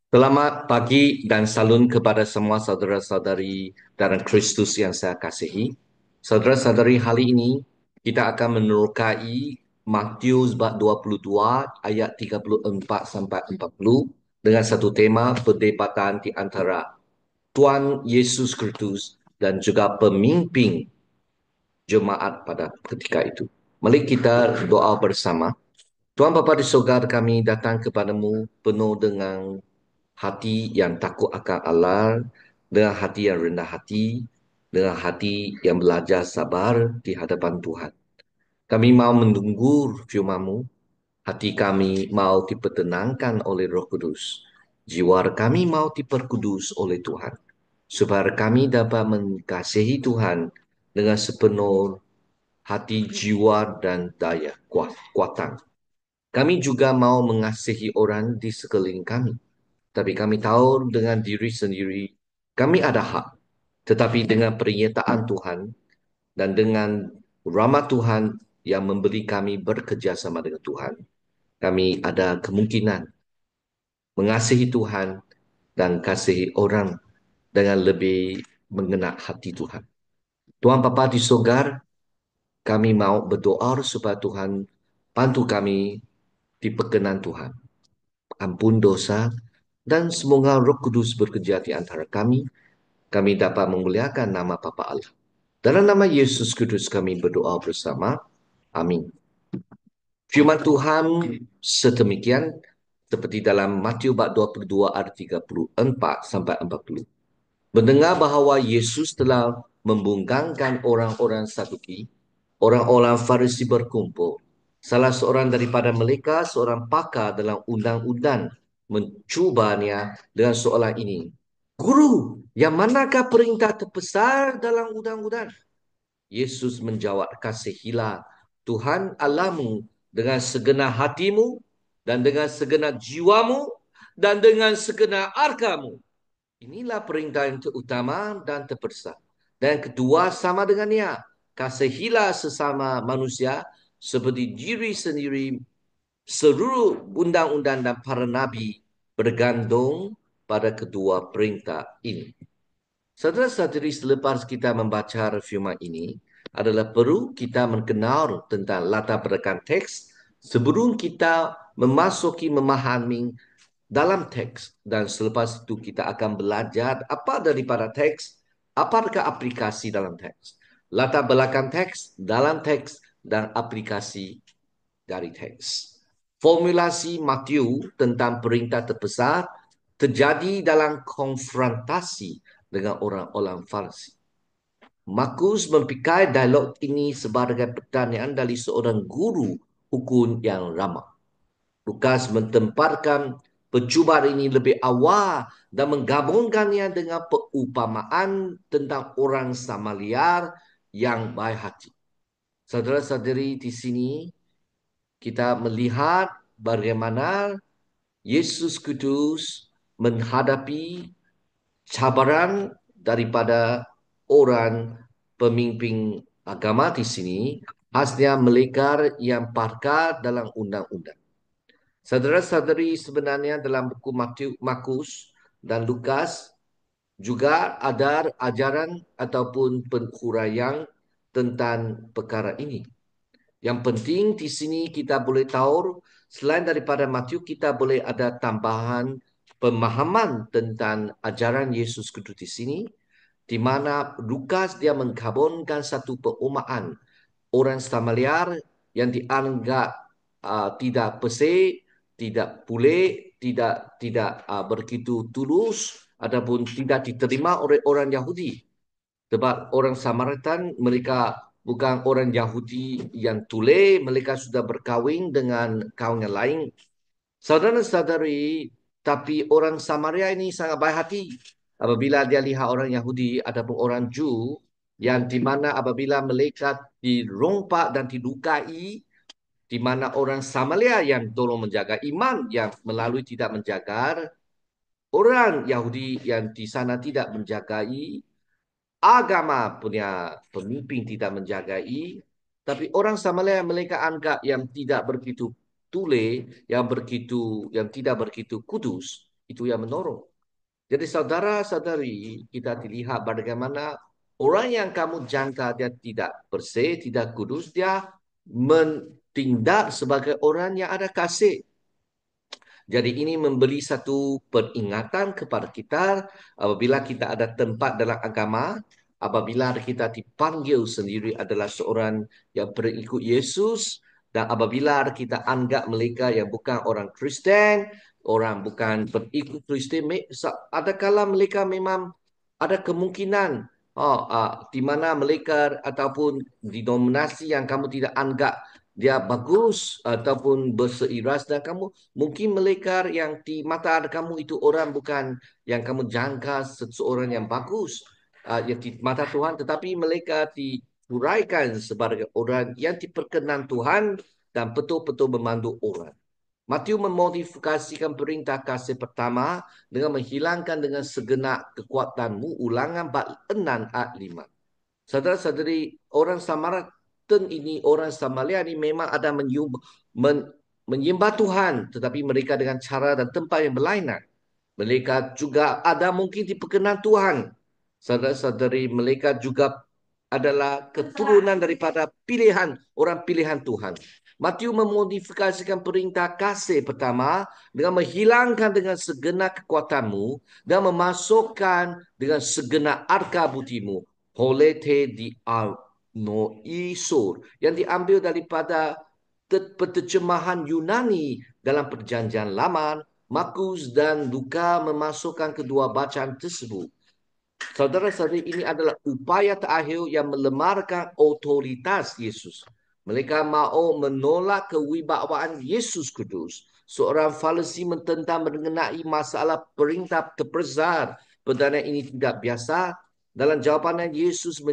Selamat pagi dan salam kepada semua saudara-saudari dalam Kristus yang saya kasihi. Saudara-saudari, hari ini kita akan menerokai Matius bab 22 ayat 34 sampai 40 dengan satu tema perdebatan di antara Tuhan Yesus Kristus dan juga pemimpin jemaat pada ketika itu. Mari kita doa bersama. Tuhan Bapa di surga, kami datang kepadamu penuh dengan hati yang takut akan Allah, dengan hati yang rendah hati, dengan hati yang belajar sabar di hadapan Tuhan. Kami mau menunggu firman-Mu, hati kami mau dipertenangkan oleh Roh Kudus, jiwa kami mau diperkudus oleh Tuhan, supaya kami dapat mengasihi Tuhan dengan sepenuh hati, jiwa, dan daya kuatan. Kami juga mau mengasihi orang di sekeliling kami. Tapi kami tahu dengan diri sendiri, kami ada hak. Tetapi dengan pernyataan Tuhan dan dengan rahmat Tuhan yang memberi kami bekerjasama dengan Tuhan, kami ada kemungkinan mengasihi Tuhan dan kasihi orang dengan lebih mengenal hati Tuhan. Tuhan Bapa di surga, kami mau berdoa supaya Tuhan bantu kami diperkenan Tuhan. Ampun dosa, dan semoga Roh Kudus bekerja di antara kami. Kami dapat memuliakan nama Bapa Allah. Dalam nama Yesus Kristus kami berdoa bersama. Amin. Firman Tuhan sedemikian seperti dalam Matius bab 22 ayat 34 sampai 40. Mendengar bahawa Yesus telah membungkangkan orang-orang Saduki, orang-orang Farisi berkumpul. Salah seorang daripada mereka, seorang pakar dalam undang-undang, mencubanya dengan soalan ini. Guru, yang manakah perintah terbesar dalam undang-undang? Yesus menjawab, kasihilah Tuhan Allahmu dengan segenap hatimu dan dengan segenap jiwamu dan dengan segenap hargamu. Inilah perintah yang terutama dan terbesar. Dan yang kedua sama dengannya, kasihilah sesama manusia seperti diri sendiri. Seluruh undang-undang dan para nabi bergantung pada kedua perintah ini. Saudara-saudari, selepas kita membaca firman ini, adalah perlu kita mengenal tentang latar belakang teks sebelum kita memasuki memahami dalam teks, dan selepas itu kita akan belajar apa daripada teks, apakah aplikasi dalam teks, latar belakang teks, dalam teks, dan aplikasi dari teks. Formulasi Matthew tentang perintah terbesar terjadi dalam konfrontasi dengan orang-orang Farisi. Markus memakai dialog ini sebagai pertanyaan dari seorang guru hukum yang ramah. Lukas menempatkan percubaan ini lebih awal dan menggabungkannya dengan perumpamaan tentang orang Samaria yang baik hati. Saudara-saudari, di sini kita melihat bagaimana Yesus Kristus menghadapi cabaran daripada orang pemimpin agama di sini, khasnya mereka yang pakar dalam undang-undang. Saudara-saudari, sebenarnya dalam buku Markus dan Lukas juga ada ajaran ataupun penghuraian tentang perkara ini. Yang penting di sini kita boleh tahu, selain daripada Matius, kita boleh ada tambahan pemahaman tentang ajaran Yesus Kristus di sini, di mana Lukas dia menggabungkan satu perumpamaan orang Samaria yang dianggap tidak bersih, tidak boleh, tidak begitu tulus, ataupun tidak diterima oleh orang Yahudi. Sebab orang Samaritan mereka bukan orang Yahudi yang tule, mereka sudah berkahwin dengan kaum yang lain. Saudara-saudari, tapi orang Samaria ini sangat baik hati. Apabila dia lihat orang Yahudi ataupun orang Jew, yang di mana apabila mereka dirompak dan dilukai, di mana orang Samaria yang tolong menjaga iman, yang melalui tidak menjaga, orang Yahudi yang di sana tidak menjagai, agama punya pemimpin tidak menjagai, tapi orang Samaria mereka anggap yang tidak begitu tule yang tidak begitu kudus itu yang menolong. Jadi saudara-saudari, kita dilihat bagaimana orang yang kamu jangka dia tidak bersih, tidak kudus, dia mentindak sebagai orang yang ada kasih. Jadi ini memberi satu peringatan kepada kita apabila kita ada tempat dalam agama, apabila kita dipanggil sendiri adalah seorang yang berikut Yesus, dan apabila kita anggap mereka yang bukan orang Kristen, orang bukan berikut Kristen, adakala mereka memang ada kemungkinan di mana mereka ataupun denominasi yang kamu tidak anggap dia bagus ataupun berseiras dan kamu mungkin mereka yang di mata kamu itu orang bukan yang kamu jangka seseorang yang bagus yang di mata Tuhan, tetapi mereka diuraikan sebagai orang yang diperkenan Tuhan dan betul-betul memandu orang. Matius memodifikasikan perintah kasih pertama dengan menghilangkan dengan segenap kekuatanmu. Ulangan bab 6 ayat 5. Saudara-saudari, orang Samaritan ini, orang Samaria ini memang ada menyembah Tuhan, tetapi mereka dengan cara dan tempat yang berlainan. Mereka juga ada mungkin diperkenan Tuhan. Saudara-saudari, mereka juga adalah keturunan daripada pilihan, orang pilihan Tuhan. Matius memodifikasikan perintah kasih pertama dengan menghilangkan dengan segenap kekuatanmu dan memasukkan dengan segenap arka butimu. Holete di Noisur yang diambil daripada penerjemahan Yunani dalam perjanjian lama. Markus dan Luka memasukkan kedua bacaan tersebut. Saudara-saudari, ini adalah upaya terakhir yang melemarkan otoritas Yesus. Mereka mahu menolak kewibawaan Yesus Kudus. Seorang Farisi mententang mengenai masalah perintah terbesar. Pertanyaan ini tidak biasa. Dalam jawapannya, Yesus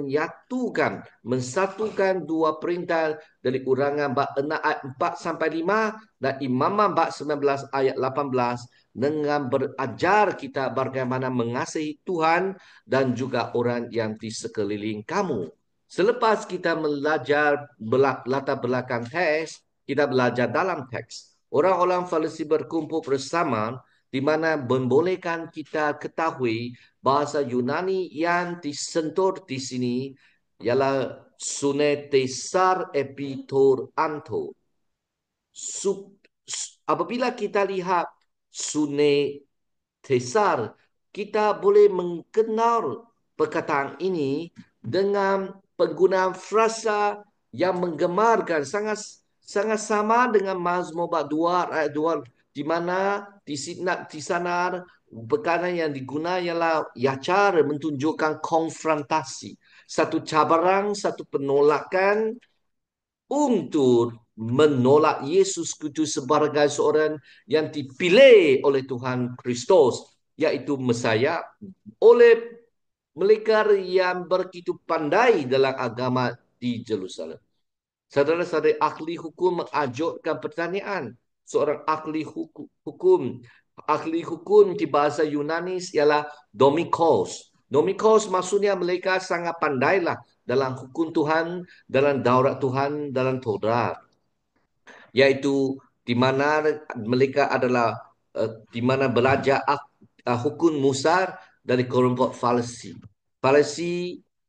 mensatukan dua perintah dari Ulangan bab 6 ayat 4 sampai 5 dan Imaman bab 19 ayat 18 dengan berajar kita bagaimana mengasihi Tuhan dan juga orang yang di sekeliling kamu. Selepas kita belajar latar belakang teks, kita belajar dalam teks. Orang-orang Farisi berkumpul bersama di mana membolehkan kita ketahui bahasa Yunani yang disentuh di sini ialah sunetesar epitor anto. Apabila kita lihat sunetesar, kita boleh mengenal perkataan ini dengan penggunaan frasa yang menggemarkan sangat sangat sama dengan Mazmur bab 2 ayat 2 di mana di sana perkataan yang digunakan ialah ya cara menunjukkan konfrontasi, satu cabaran, satu penolakan untuk menolak Yesus Kristus sebagai seorang yang dipilih oleh Tuhan Kristus, yaitu Mesaya, oleh mereka yang begitu pandai dalam agama di Jerusalem. Saudara-saudari, ahli hukum mengajukan pertanyaan. Seorang ahli hukum di bahasa Yunani ialah domikos. Domikos maksudnya mereka sangat pandailah dalam hukum Tuhan, dalam Daurat Tuhan, dalam Taurat. Yaitu di mana mereka adalah di mana belajar hukum Musa dari kelompok Farisi.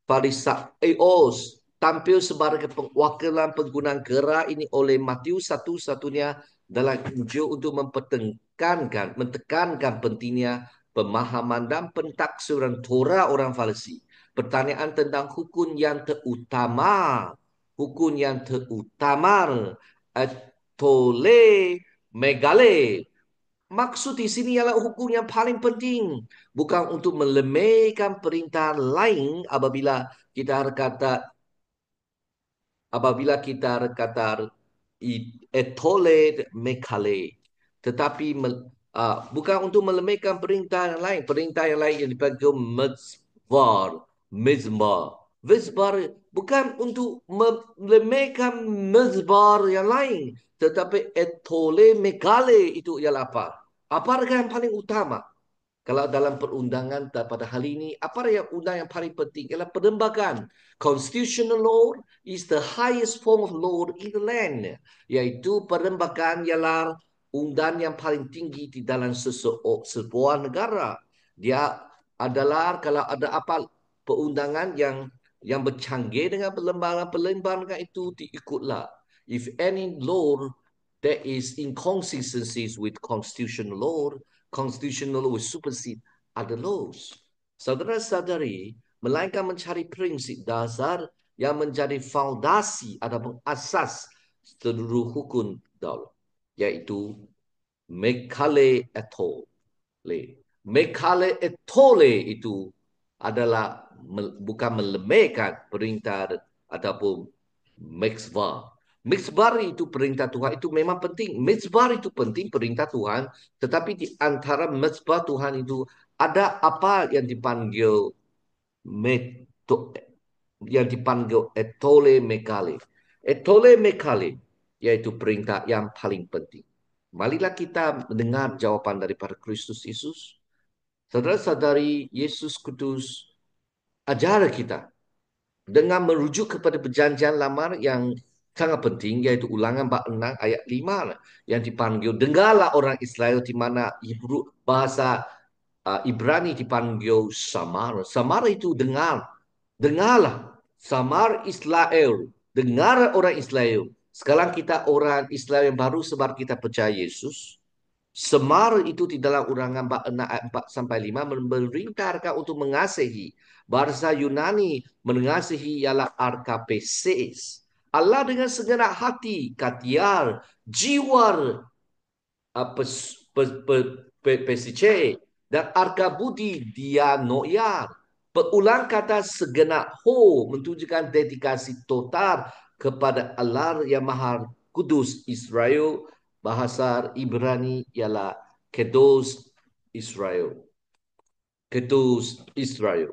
Farisaeos tampil sebagai perwakilan penggunaan kera ini oleh Matius satu-satunya dalam Injil untuk mentekankan pentingnya pemahaman dan pentafsiran Torah orang Farisi. Pertanyaan tentang hukum yang terutama, tole megale. Maksud di sini ialah hukum yang paling penting, bukan untuk melemahkan perintah lain apabila kita kata etole mekale, tetapi bukan untuk melemahkan perintah yang lain yang dipanggil mizbar bukan untuk melemahkan mizbar yang lain, tetapi etole mekale itu ialah apa? Apakah yang paling utama? Kalau dalam perundangan pada hari ini, apa yang undang yang paling penting ialah perlembagaan. Constitutional law is the highest form of law in the land. Iaitu perlembagaan ialah undang yang paling tinggi di dalam sebuah negara. Dia adalah kalau ada apa perundangan yang bercanggih dengan perlembagaan itu diikutlah. If any law there is inconsistencies with constitutional law will supersede other laws. Saudara-saudari, melainkan mencari prinsip dasar yang menjadi fondasi ataupun asas seluruh hukum daulat, yaitu Mekale Etole. Mekale Etole itu adalah bukan melemahkan perintah ataupun mitzvah. Mitzvah itu perintah Tuhan itu memang penting. Mitzvah itu penting perintah Tuhan. Tetapi di antara mitzvah Tuhan itu ada apa yang dipanggil etole mekale. Etole mekale yaitu perintah yang paling penting. Marilah kita mendengar jawapan daripada Kristus Yesus. Saudara-saudari, Yesus Kudus ajar kita dengan merujuk kepada perjanjian lama yang sangat penting, iaitu Ulangan bab 6 ayat 5 yang dipanggil dengarlah orang Israel, di mana bahasa Ibrani dipanggil Samar. Samar itu dengar. Dengarlah. Samar Israel. Dengar orang Israel. Sekarang kita orang Israel yang baru sebab kita percaya Yesus. Semar itu di dalam Ulangan 6 ayat 4 sampai 5 memerintahkan untuk mengasihi. Bahasa Yunani mengasihi ialah arkapeses. Allah dengan segenap hati, katiar, jiwa, pesice, dan arkabudi dia noyar. Berulang kata segenap ho menunjukkan dedikasi total kepada Allah yang Maha Kudus Israel. Bahasa Ibrani ialah Kedos Israel. Kedos Israel.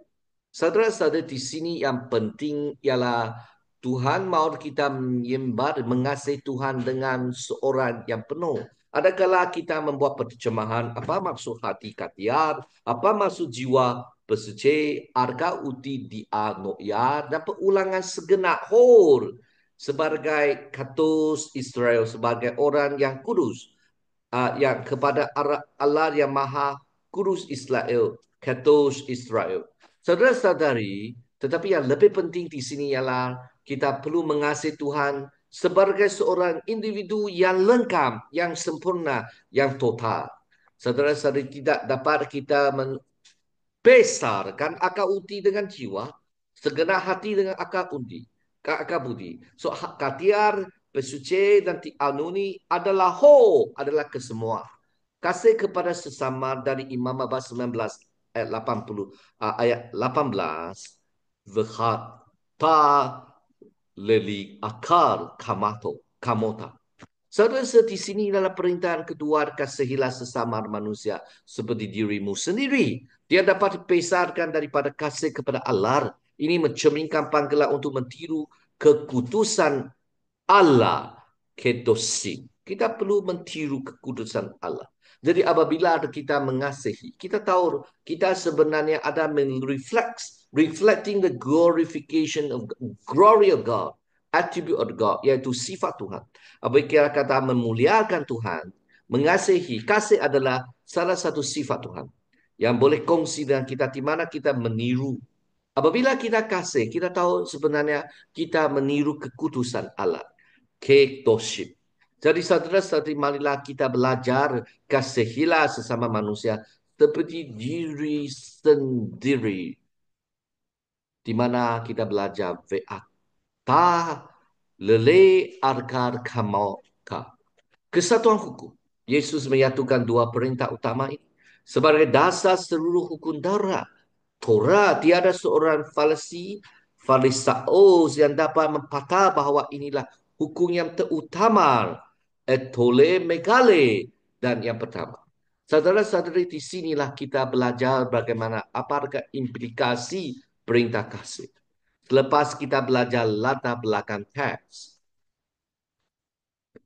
Saudara-saudara, di sini yang penting ialah Tuhan mahu kita menyembah, mengasihi Tuhan dengan seorang yang penuh. Adakala kita membuat penerjemahan, apa maksud hati katiar, apa maksud jiwa pesece, arga uti di anoyar, dan pengulangan segenap whole sebagai katus Israel, sebagai orang yang kudus, yang kepada Allah yang maha kudus Israel, katus Israel. Saudara-saudari, tetapi yang lebih penting di sini ialah kita perlu mengasihi Tuhan sebagai seorang individu yang lengkap, yang sempurna, yang total. Saudara-saudari, tidak dapat kita besarkan akal uti dengan jiwa, segenap hati dengan akal undi, akal budi. So katiar, pesuci dan tianuni adalah adalah kesemua. Kasih kepada sesama dari Imam Abbas 19 ayat 80 ayat 18 Vhat ta leli akar kamota. Saudara, di sini adalah perintahan kedua, kasihilah sesama manusia seperti dirimu sendiri. Dia dapat dipesarkan daripada kasih kepada Allah. Ini mencerminkan panggilan untuk mentiru kekudusan Allah kedosi. Kita perlu mentiru kekudusan Allah. Jadi apabila kita mengasihi, kita tahu kita sebenarnya ada reflecting the glorification of glory of God, attribute of God, yaitu sifat Tuhan. Apabila kata memuliakan Tuhan, mengasihi, kasih adalah salah satu sifat Tuhan yang boleh kongsi dengan kita di mana kita meniru. Apabila kita kasih, kita tahu sebenarnya kita meniru kekudusan Allah. Ketoship. Jadi saudara-saudari, marilah kita belajar kasihilah sesama manusia seperti diri sendiri. Di mana kita belajar ve'ata lele arkar kamauka. Kesatuan hukum. Yesus menyatukan dua perintah utama ini sebagai dasar seluruh hukum Taurat. Torah tiada seorang farisaus yang dapat mempatah bahawa inilah hukum yang terutama, etole megale, dan yang pertama. Saudara-saudari, di sinilah kita belajar bagaimana apakah implikasi perintah kasih. Selepas kita belajar latar belakang teks,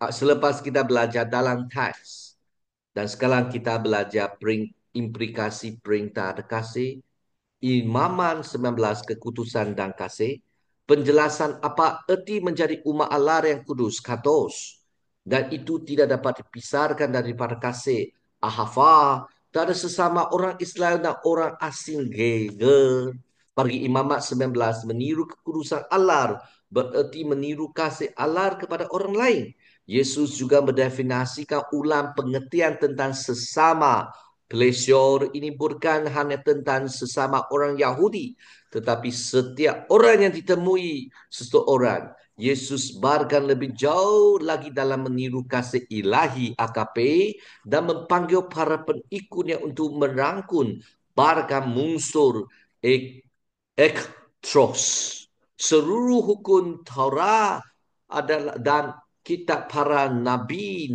selepas kita belajar dalam teks, dan sekarang kita belajar implikasi perintah kasih, Imaman 19 kekudusan dan kasih, penjelasan apa erti menjadi umat Allah yang kudus, katos, dan itu tidak dapat dipisahkan daripada kasih, ahafa, tak ada sesama orang Islam dan orang asing gege. Bagi Imamat 19, meniru kekudusan Allah bererti meniru kasih Allah kepada orang lain. Yesus juga mendefinisikan ulang pengertian tentang sesama. Pleasure ini bukan hanya tentang sesama orang Yahudi, tetapi setiap orang yang ditemui seseorang. Yesus bahkan lebih jauh lagi dalam meniru kasih ilahi AKP dan memanggil para pengikutnya untuk merangkul bahkan munsur ektros. Seluruh hukum Taurat adalah dan kitab para nabi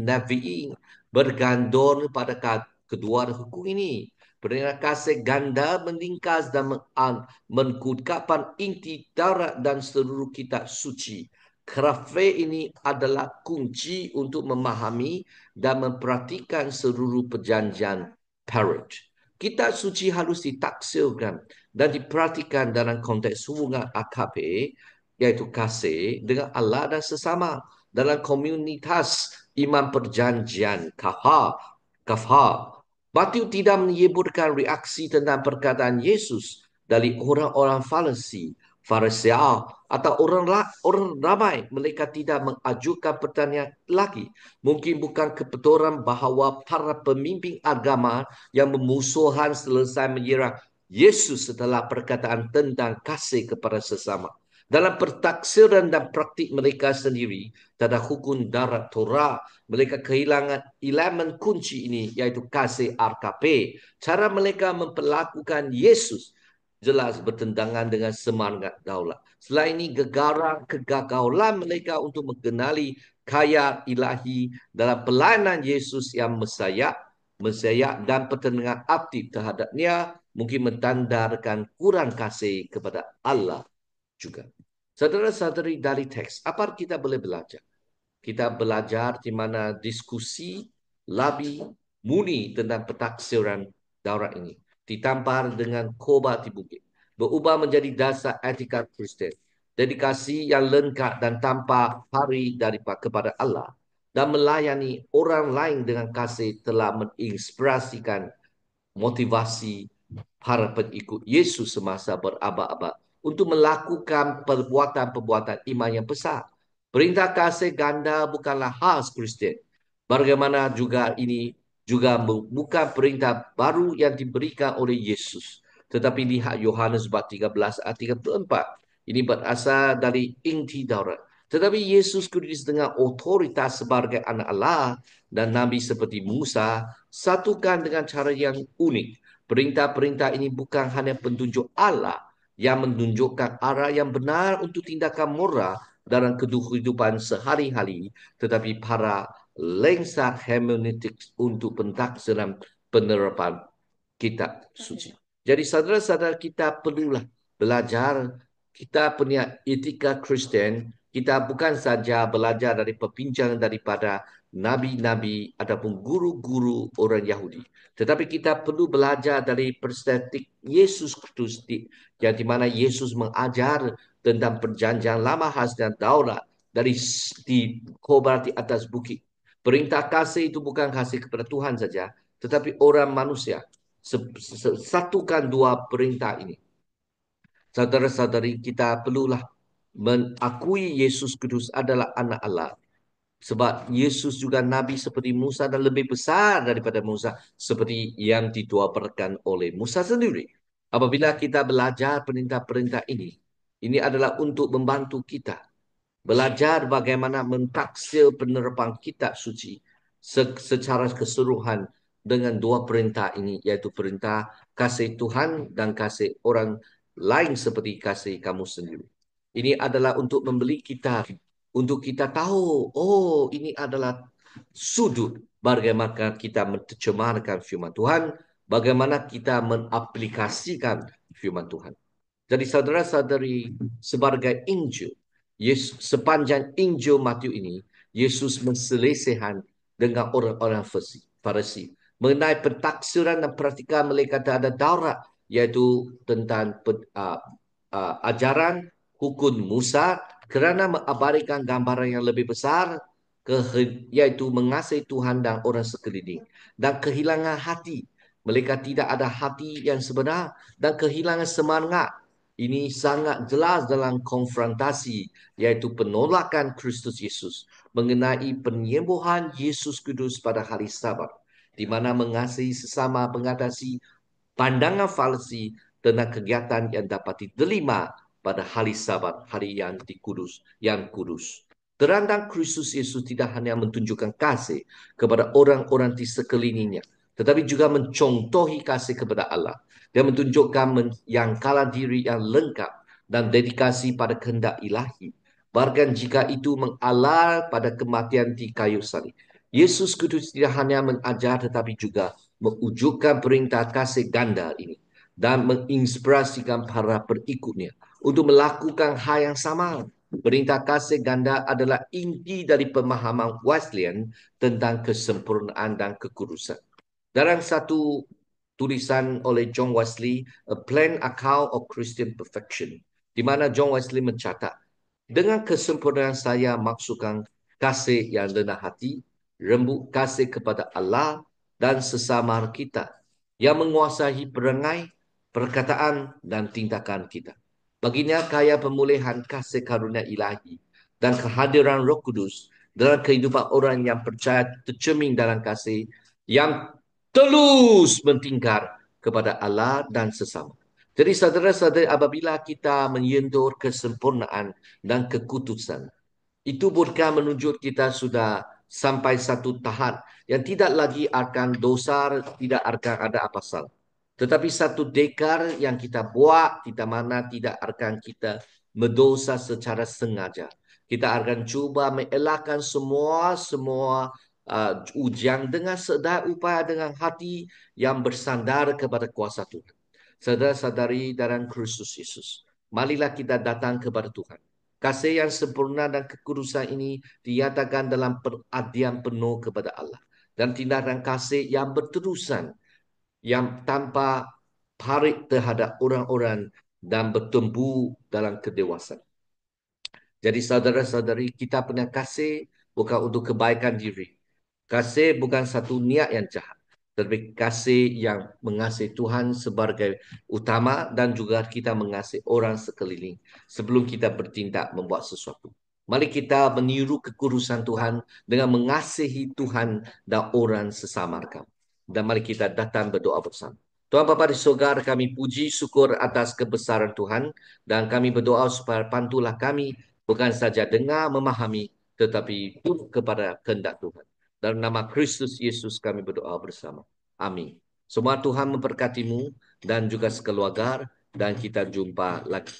bergantung pada kedua hukum ini. Perintah kasih ganda meningkas dan mengungkapkan inti Taurat dan seluruh kitab suci. Krafe ini adalah kunci untuk memahami dan memperhatikan seluruh perjanjian Parrot. Kitab suci harus ditaksirkan dan diperhatikan dalam konteks hubungan AKP, yaitu kasih dengan Allah dan sesama dalam komunitas iman perjanjian kafah. Matthew tidak menyebutkan reaksi tentang perkataan Yesus dari orang-orang Farisi atau orang ramai. Mereka tidak mengajukan pertanyaan lagi. Mungkin bukan kebetulan bahawa para pemimpin agama yang memusuhan selesai menyerang Yesus setelah perkataan tentang kasih kepada sesama. Dalam pertaksiran dan praktik mereka sendiri, tanda hukum darat Torah, mereka kehilangan elemen kunci ini, iaitu kasih RKP. Cara mereka memperlakukan Yesus jelas bertentangan dengan semangat daulat. Selain ini, kegagalan mereka untuk mengenali kaya ilahi dalam pelayanan Yesus yang Mesias dan pertentangan aktif terhadapnya mungkin mentandakan kurang kasih kepada Allah juga. Saudara-saudari, dari teks, apa kita boleh belajar? Kita belajar di mana diskusi lebih murni tentang pentaksiran daurat ini. Ditampar dengan khobar di bukit. Berubah menjadi dasar etika Kristen. Dedikasi yang lengkap dan tanpa hari kepada Allah. Dan melayani orang lain dengan kasih telah menginspirasikan motivasi para pengikut Yesus semasa berabad-abad untuk melakukan perbuatan-perbuatan iman yang besar. Perintah kasih ganda bukanlah khas Kristian. Bagaimana juga ini juga bukan perintah baru yang diberikan oleh Yesus. Tetapi lihat Yohanes bab 13 ayat 34. Ini berasal dari inti Taurat. Tetapi Yesus Kristus dengan otoritas sebagai anak Allah dan Nabi seperti Musa satukan dengan cara yang unik. Perintah-perintah ini bukan hanya petunjuk Allah yang menunjukkan arah yang benar untuk tindakan moral dalam kehidupan sehari-hari, tetapi para lensa hermeneutik untuk pentaksiran penerapan kitab suci. Jadi saudara-saudara, kita perlulah belajar, kita punya etika Kristen, kita bukan saja belajar dari perbincangan daripada nabi-nabi ataupun guru-guru orang Yahudi. Tetapi kita perlu belajar dari perspektif Yesus Kristus yang di mana Yesus mengajar tentang perjanjian lama khas dan daulat dari di khobar di atas bukit. Perintah kasih itu bukan kasih kepada Tuhan saja, tetapi orang manusia. Satukan dua perintah ini. Saudara-saudari, kita perlulah mengakui Yesus Kristus adalah anak Allah. Sebab Yesus juga Nabi seperti Musa dan lebih besar daripada Musa seperti yang dituabarkan oleh Musa sendiri. Apabila kita belajar perintah-perintah ini adalah untuk membantu kita belajar bagaimana mentaksir penerapan kitab suci secara keseluruhan dengan dua perintah ini, yaitu perintah kasih Tuhan dan kasih orang lain seperti kasih kamu sendiri. Ini adalah untuk membeli kita, untuk kita tahu, oh ini adalah sudut bagaimana kita menerjemahkan firman Tuhan, bagaimana kita mengaplikasikan firman Tuhan. Jadi saudara-saudari, sebagai Injil, sepanjang Injil Matius ini, Yesus menselesaikan dengan orang-orang Farisi. mengenai pentaksiran dan praktikan mereka terhadap Taurat, iaitu tentang ajaran hukum Musa kerana mengabadikan gambaran yang lebih besar, iaitu mengasihi Tuhan dan orang sekeliling, dan kehilangan hati. Mereka tidak ada hati yang sebenar dan kehilangan semangat. Ini sangat jelas dalam konfrontasi, iaitu penolakan Kristus Yesus mengenai penyembuhan Yesus Kudus pada hari Sabat, di mana mengasihi sesama mengatasi pandangan falsi tentang kegiatan yang dapat diterima pada hari Sabat, hari yang dikudus, yang kudus. Terandang Kristus Yesus tidak hanya menunjukkan kasih kepada orang-orang di sekelilingnya, tetapi juga mencontohi kasih kepada Allah. Dia menunjukkan yang kala diri yang lengkap dan dedikasi pada kehendak ilahi. Bahkan jika itu mengalar pada kematian di kayu salib. Yesus Kudus tidak hanya mengajar tetapi juga mewujudkan perintah kasih ganda ini dan menginspirasikan para perikutnya untuk melakukan hal yang sama. Perintah kasih ganda adalah inti dari pemahaman Wesleyan tentang kesempurnaan dan kekudusan. Dalam satu tulisan oleh John Wesley, A Plain Account of Christian Perfection, di mana John Wesley mencatat, dengan kesempurnaan saya maksudkan kasih yang rendah hati, rembuk kasih kepada Allah dan sesama kita, yang menguasai perangai, perkataan dan tindakan kita. Baginya kaya pemulihan kasih karunia ilahi dan kehadiran Roh Kudus dalam kehidupan orang yang percaya tercermin dalam kasih yang terus mentingkar kepada Allah dan sesama. Jadi saudara-saudara, apabila kita menyentuh kesempurnaan dan kekudusan, itu bukan menunjuk kita sudah sampai satu tahap yang tidak lagi akan dosa, tidak akan ada apa salah. Tetapi satu dekar yang kita buat, kita mana tidak akan kita mendosa secara sengaja. Kita akan cuba mengelakkan semua ujian dengan sedar upaya dengan hati yang bersandar kepada kuasa Tuhan. Saudara-saudari dalam Kristus Yesus, marilah kita datang kepada Tuhan. Kasih yang sempurna dan kekudusan ini dinyatakan dalam perhatian penuh kepada Allah. Dan tindakan kasih yang berterusan, yang tanpa parit terhadap orang-orang dan bertumbuh dalam kedewasaan. Jadi saudara-saudari, kita punya kasih bukan untuk kebaikan diri. Kasih bukan satu niat yang jahat. Tetapi kasih yang mengasihi Tuhan sebagai utama dan juga kita mengasihi orang sekeliling sebelum kita bertindak membuat sesuatu. Mari kita meniru kekudusan Tuhan dengan mengasihi Tuhan dan orang sesama kami. Dan mari kita datang berdoa bersama. Tuhan Bapa di surga, kami puji syukur atas kebesaran Tuhan dan kami berdoa supaya bantulah kami bukan saja dengar memahami tetapi pun kepada kehendak Tuhan. Dalam nama Kristus Yesus kami berdoa bersama. Amin. Semua Tuhan memberkatimu dan juga sekeluarga dan kita jumpa lagi.